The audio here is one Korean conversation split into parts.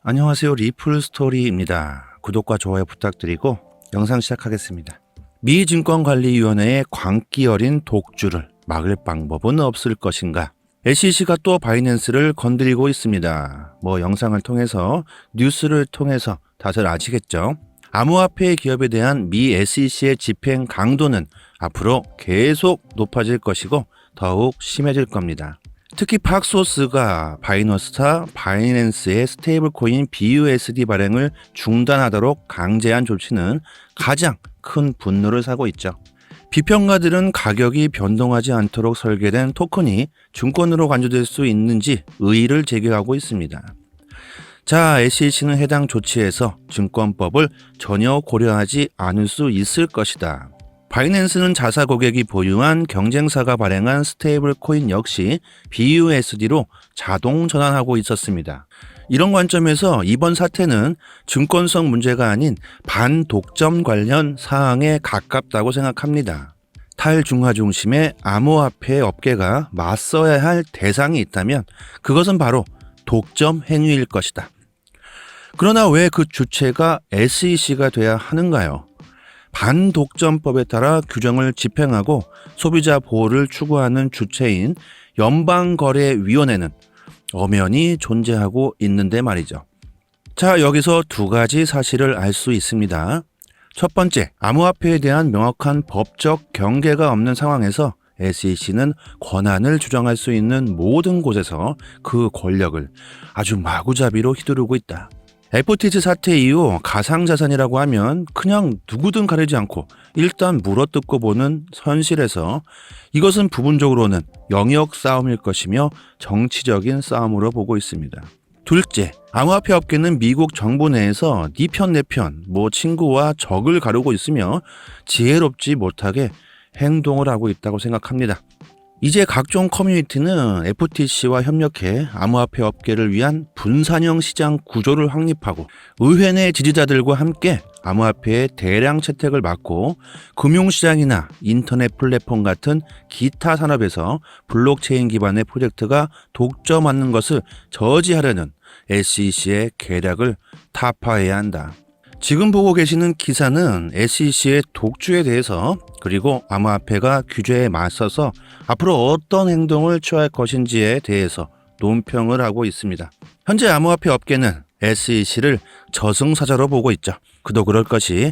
안녕하세요. 리플스토리입니다. 구독과 좋아요 부탁드리고 영상 시작하겠습니다. 미 증권관리위원회의 광기 어린 독주를 막을 방법은 없을 것인가? SEC가 또 바이낸스를 건드리고 있습니다. 영상을 통해서 뉴스를 통해서 다들 아시겠죠? 암호화폐 기업에 대한 미 SEC의 집행 강도는 앞으로 계속 높아질 것이고 더욱 심해질 겁니다. 특히 팍소스가 바이너스사 바이낸스의 스테이블 코인 BUSD 발행을 중단하도록 강제한 조치는 가장 큰 분노를 사고 있죠. 비평가들은 가격이 변동하지 않도록 설계된 토큰이 증권으로 간주될 수 있는지 의의를 제기하고 있습니다. 자, SEC는 해당 조치에서 증권법을 전혀 고려하지 않을 수 있을 것이다. 바이낸스는 자사 고객이 보유한 경쟁사가 발행한 스테이블 코인 역시 BUSD로 자동 전환하고 있었습니다. 이런 관점에서 이번 사태는 증권성 문제가 아닌 반독점 관련 사항에 가깝다고 생각합니다. 탈중화 중심의 암호화폐 업계가 맞서야 할 대상이 있다면 그것은 바로 독점 행위일 것이다. 그러나 왜 그 주체가 SEC가 돼야 하는가요? 반독점법에 따라 규정을 집행하고 소비자 보호를 추구하는 주체인 연방거래위원회는 엄연히 존재하고 있는데 말이죠. 자, 여기서 두 가지 사실을 알 수 있습니다. 첫 번째, 암호화폐에 대한 명확한 법적 경계가 없는 상황에서 SEC는 권한을 주장할 수 있는 모든 곳에서 그 권력을 아주 마구잡이로 휘두르고 있다. FTX 사태 이후 가상자산이라고 하면 그냥 누구든 가리지 않고 일단 물어뜯고 보는 현실에서 이것은 부분적으로는 영역 싸움일 것이며 정치적인 싸움으로 보고 있습니다. 둘째, 암호화폐 업계는 미국 정부 내에서 네 편 내 편, 친구와 적을 가르고 있으며 지혜롭지 못하게 행동을 하고 있다고 생각합니다. 이제 각종 커뮤니티는 FTC와 협력해 암호화폐 업계를 위한 분산형 시장 구조를 확립하고 의회 내 지지자들과 함께 암호화폐의 대량 채택을 막고 금융시장이나 인터넷 플랫폼 같은 기타 산업에서 블록체인 기반의 프로젝트가 독점하는 것을 저지하려는 SEC의 계략을 타파해야 한다. 지금 보고 계시는 기사는 SEC의 독주에 대해서 그리고 암호화폐가 규제에 맞서서 앞으로 어떤 행동을 취할 것인지에 대해서 논평을 하고 있습니다. 현재 암호화폐 업계는 SEC를 저승사자로 보고 있죠. 그도 그럴 것이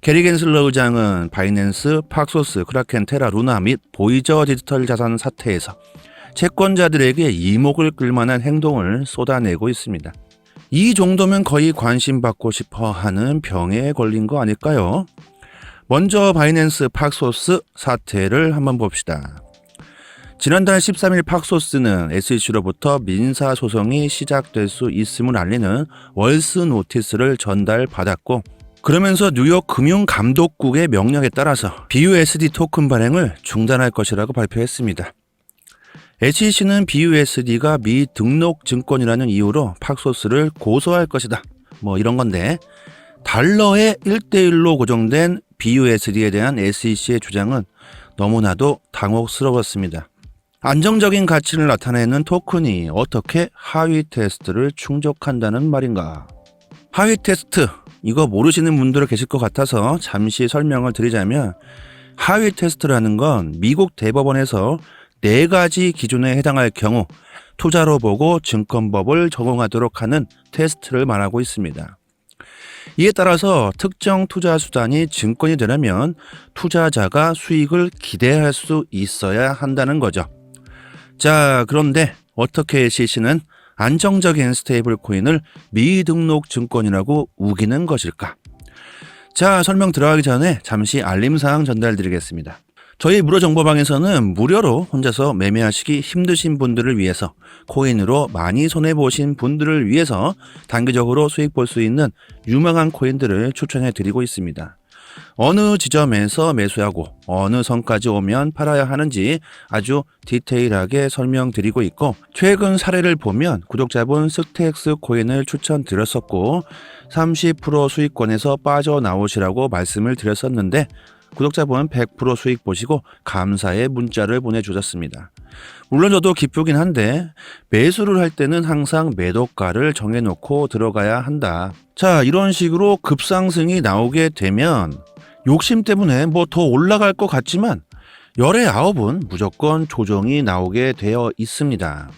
게리 겐슬러 의장은 바이낸스, 팍소스, 크라켄, 테라, 루나 및 보이저 디지털 자산 사태에서 채권자들에게 이목을 끌만한 행동을 쏟아내고 있습니다. 이 정도면 거의 관심받고 싶어 하는 병에 걸린 거 아닐까요? 먼저 바이낸스 팍소스 사태를 한번 봅시다. 지난달 13일 팍소스는 SEC로부터 민사소송이 시작될 수 있음을 알리는 월스 노티스를 전달받았고 그러면서 뉴욕 금융감독국의 명령에 따라서 BUSD 토큰 발행을 중단할 것이라고 발표했습니다. SEC는 BUSD가 미등록 증권이라는 이유로 팍소스를 고소할 것이다. 이런 건데 달러의 1대1로 고정된 BUSD에 대한 SEC의 주장은 너무나도 당혹스러웠습니다. 안정적인 가치를 나타내는 토큰이 어떻게 하위 테스트를 충족한다는 말인가? 하위 테스트, 이거 모르시는 분들 계실 것 같아서 잠시 설명을 드리자면 하위 테스트라는 건 미국 대법원에서 4가지 기준에 해당할 경우 투자로 보고 증권법을 적용하도록 하는 테스트를 말하고 있습니다. 이에 따라서 특정 투자 수단이 증권이 되려면 투자자가 수익을 기대할 수 있어야 한다는 거죠. 자, 그런데 어떻게 SEC는 안정적인 스테이블 코인을 미등록 증권이라고 우기는 것일까? 자, 설명 들어가기 전에 잠시 알림사항 전달드리겠습니다. 저희 무료정보방에서는 무료로 혼자서 매매하시기 힘드신 분들을 위해서 코인으로 많이 손해보신 분들을 위해서 단기적으로 수익 볼 수 있는 유망한 코인들을 추천해 드리고 있습니다. 어느 지점에서 매수하고 어느 선까지 오면 팔아야 하는지 아주 디테일하게 설명드리고 있고 최근 사례를 보면 구독자분 스택스 코인을 추천드렸었고 30% 수익권에서 빠져나오시라고 말씀을 드렸었는데 구독자분 100% 수익 보시고 감사의 문자를 보내주셨습니다. 물론 저도 기쁘긴 한데 매수를 할 때는 항상 매도가를 정해놓고 들어가야 한다. 자, 이런 식으로 급상승이 나오게 되면 욕심 때문에 뭐 더 올라갈 것 같지만 열의 9은 무조건 조정이 나오게 되어 있습니다.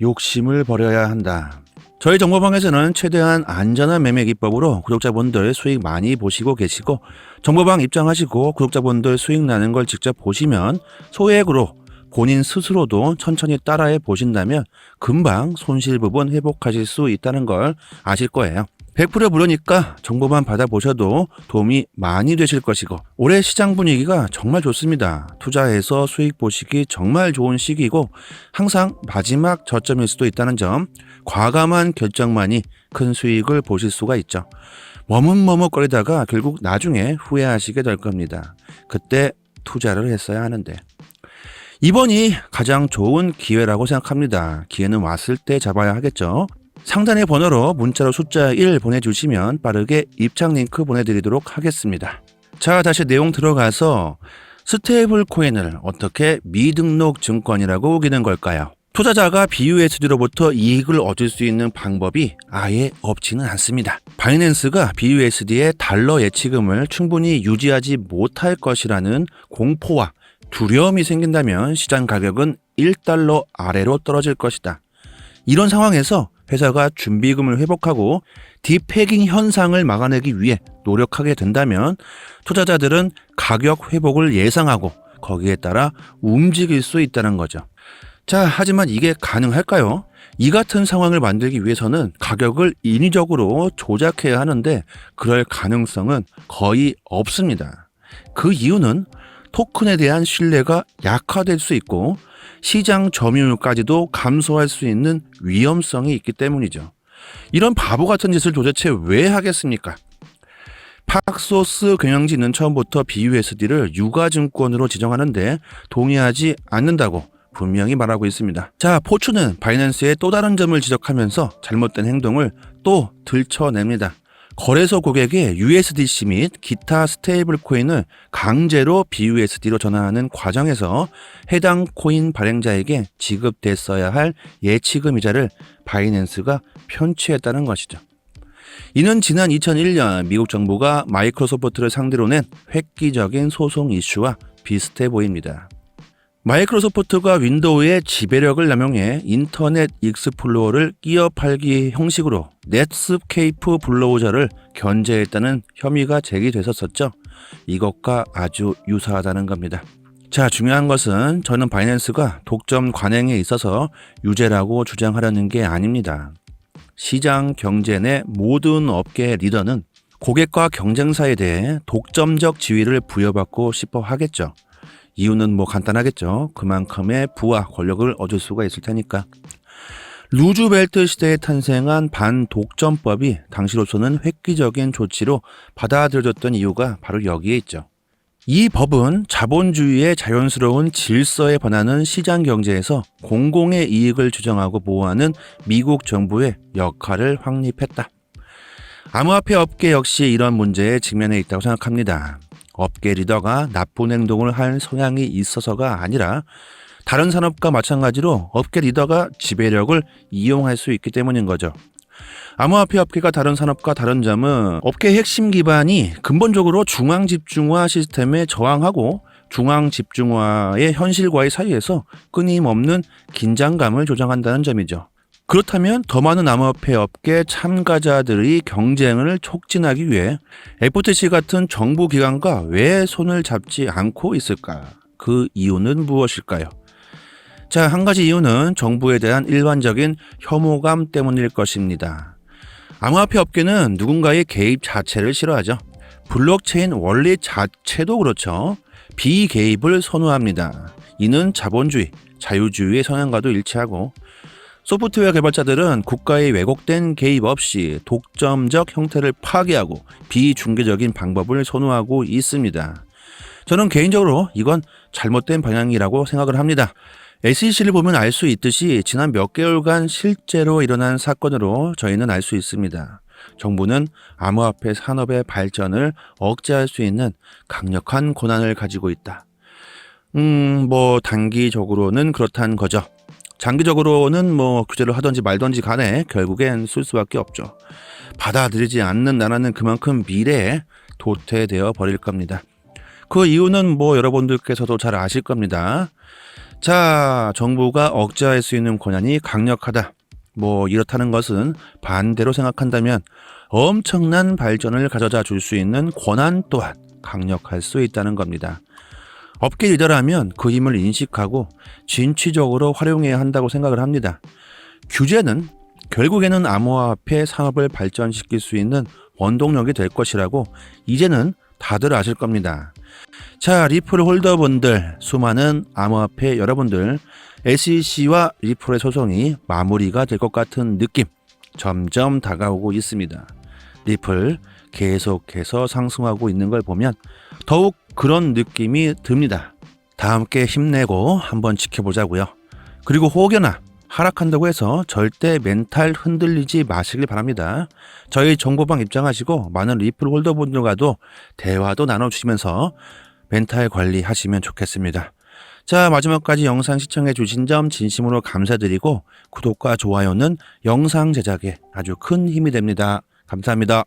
욕심을 버려야 한다. 저희 정보방에서는 최대한 안전한 매매 기법으로 구독자분들 수익 많이 보시고 계시고, 정보방 입장하시고 구독자분들 수익 나는 걸 직접 보시면 소액으로 본인 스스로도 천천히 따라해 보신다면 금방 손실 부분 회복하실 수 있다는 걸 아실 거예요. 100% 무료니까 정보만 받아보셔도 도움이 많이 되실 것이고, 올해 시장 분위기가 정말 좋습니다. 투자해서 수익 보시기 정말 좋은 시기이고 항상 마지막 저점일 수도 있다는 점, 과감한 결정만이 큰 수익을 보실 수가 있죠. 머뭇머뭇거리다가 결국 나중에 후회하시게 될 겁니다. 그때 투자를 했어야 하는데. 이번이 가장 좋은 기회라고 생각합니다. 기회는 왔을 때 잡아야 하겠죠. 상단의 번호로 문자로 숫자 1 보내주시면 빠르게 입장 링크 보내드리도록 하겠습니다. 자, 다시 내용 들어가서 스테이블 코인을 어떻게 미등록 증권이라고 우기는 걸까요? 투자자가 BUSD로부터 이익을 얻을 수 있는 방법이 아예 없지는 않습니다. 바이낸스가 BUSD의 달러 예치금을 충분히 유지하지 못할 것이라는 공포와 두려움이 생긴다면 시장 가격은 1달러 아래로 떨어질 것이다. 이런 상황에서 회사가 준비금을 회복하고 디패깅 현상을 막아내기 위해 노력하게 된다면 투자자들은 가격 회복을 예상하고 거기에 따라 움직일 수 있다는 거죠. 자, 하지만 이게 가능할까요? 이 같은 상황을 만들기 위해서는 가격을 인위적으로 조작해야 하는데 그럴 가능성은 거의 없습니다. 그 이유는 토큰에 대한 신뢰가 약화될 수 있고 시장 점유율까지도 감소할 수 있는 위험성이 있기 때문이죠. 이런 바보 같은 짓을 도대체 왜 하겠습니까? 팍소스 경영진은 처음부터 BUSD를 유가증권으로 지정하는데 동의하지 않는다고 분명히 말하고 있습니다. 자, 포추는 바이낸스의 또 다른 점을 지적하면서 잘못된 행동을 또 들춰냅니다. 거래소 고객의 USDC 및 기타 스테이블 코인을 강제로 BUSD로 전환하는 과정에서 해당 코인 발행자에게 지급됐어야 할 예치금 이자를 바이낸스가 편취했다는 것이죠. 이는 지난 2001년 미국 정부가 마이크로소프트를 상대로 낸 획기적인 소송 이슈와 비슷해 보입니다. 마이크로소프트가 윈도우의 지배력을 남용해 인터넷 익스플로어를 끼어 팔기 형식으로 넷스케이프 브라우저를 견제했다는 혐의가 제기됐었죠. 이것과 아주 유사하다는 겁니다. 자, 중요한 것은 저는 바이낸스가 독점 관행에 있어서 유죄라고 주장하려는 게 아닙니다. 시장 경제 내 모든 업계의 리더는 고객과 경쟁사에 대해 독점적 지위를 부여받고 싶어 하겠죠. 이유는 간단하겠죠. 그만큼의 부와 권력을 얻을 수가 있을 테니까. 루즈벨트 시대에 탄생한 반독점법이 당시로서는 획기적인 조치로 받아들여졌던 이유가 바로 여기에 있죠. 이 법은 자본주의의 자연스러운 질서에 반하는 시장 경제에서 공공의 이익을 주장하고 보호하는 미국 정부의 역할을 확립했다. 암호화폐 업계 역시 이런 문제에 직면해 있다고 생각합니다. 업계 리더가 나쁜 행동을 할 성향이 있어서가 아니라 다른 산업과 마찬가지로 업계 리더가 지배력을 이용할 수 있기 때문인 거죠. 암호화폐 업계가 다른 산업과 다른 점은 업계의 핵심 기반이 근본적으로 중앙 집중화 시스템에 저항하고 중앙 집중화의 현실과의 사이에서 끊임없는 긴장감을 조장한다는 점이죠. 그렇다면 더 많은 암호화폐 업계 참가자들의 경쟁을 촉진하기 위해 FTC 같은 정부 기관과 왜 손을 잡지 않고 있을까? 그 이유는 무엇일까요? 자, 한 가지 이유는 정부에 대한 일반적인 혐오감 때문일 것입니다. 암호화폐 업계는 누군가의 개입 자체를 싫어하죠. 블록체인 원리 자체도 그렇죠. 비개입을 선호합니다. 이는 자본주의, 자유주의의 성향과도 일치하고, 소프트웨어 개발자들은 국가의 왜곡된 개입 없이 독점적 형태를 파괴하고 비중개적인 방법을 선호하고 있습니다. 저는 개인적으로 이건 잘못된 방향이라고 생각을 합니다. SEC를 보면 알 수 있듯이 지난 몇 개월간 실제로 일어난 사건으로 저희는 알 수 있습니다. 정부는 암호화폐 산업의 발전을 억제할 수 있는 강력한 권한을 가지고 있다. 단기적으로는 그렇다는 거죠. 장기적으로는 규제를 하든지 말든지 간에 결국엔 쓸 수밖에 없죠. 받아들이지 않는 나라는 그만큼 미래에 도태되어 버릴 겁니다. 그 이유는 여러분들께서도 잘 아실 겁니다. 자, 정부가 억제할 수 있는 권한이 강력하다. 이렇다는 것은 반대로 생각한다면 엄청난 발전을 가져다 줄 수 있는 권한 또한 강력할 수 있다는 겁니다. 업계 리더라면 그 힘을 인식하고 진취적으로 활용해야 한다고 생각을 합니다. 규제는 결국에는 암호화폐 산업을 발전시킬 수 있는 원동력이 될 것이라고 이제는 다들 아실 겁니다. 자, 리플 홀더분들, 수많은 암호화폐 여러분들, SEC와 리플의 소송이 마무리가 될 것 같은 느낌 점점 다가오고 있습니다. 리플 계속해서 상승하고 있는 걸 보면 더욱 그런 느낌이 듭니다. 다 함께 힘내고 한번 지켜보자고요. 그리고 혹여나 하락한다고 해서 절대 멘탈 흔들리지 마시길 바랍니다. 저희 정보방 입장하시고 많은 리플 홀더분들과도 대화도 나눠주시면서 멘탈 관리하시면 좋겠습니다. 자, 마지막까지 영상 시청해 주신 점 진심으로 감사드리고 구독과 좋아요는 영상 제작에 아주 큰 힘이 됩니다. 감사합니다.